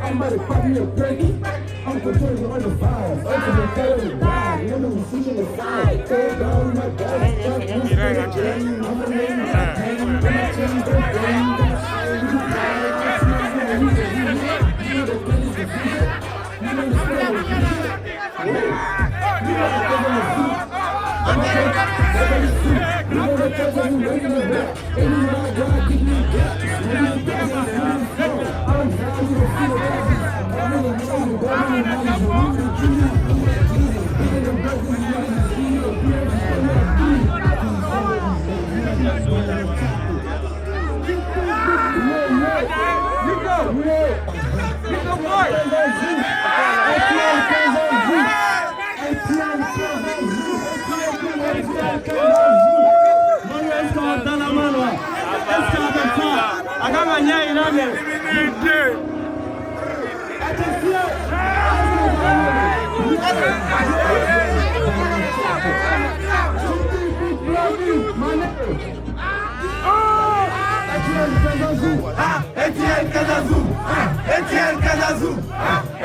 I'm about to pop me a turkey. I'm controlling on the vibes. I'm to the third ride. Remember we switching the side. Tear down my body. I'm a name, my pain. My chains don't bang.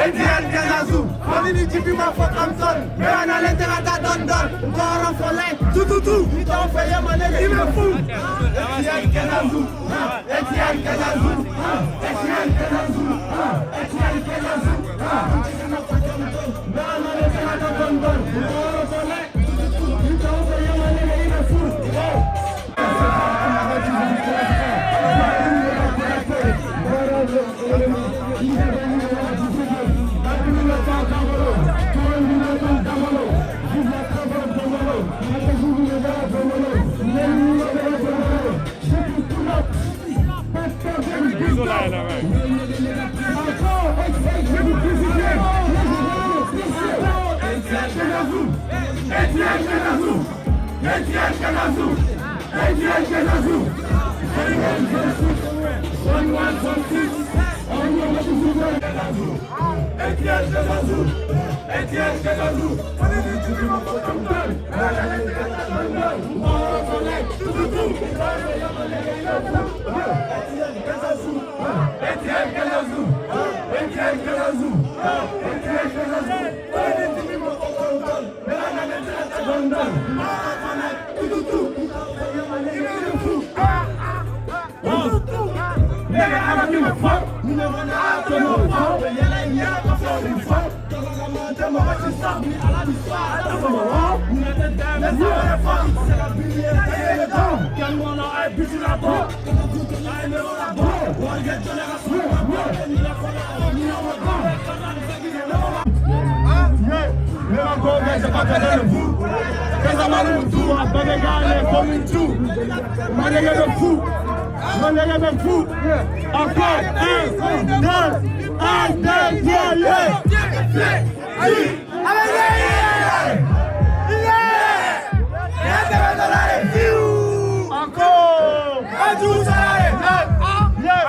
Etienne Kazazou, Molini Tipi ma foi Thompson, mais on a l'intérêt à Don, encore en soleil, tout, il t'a fait Yamané, il me fout. Etienne Kazazou, Etienne Kazazou, Etienne Kazazou, Etienne Kazazou, mais on a l'intérêt à Don, encore en soleil, il t'a fait Yamané, il me fout.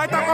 Attends,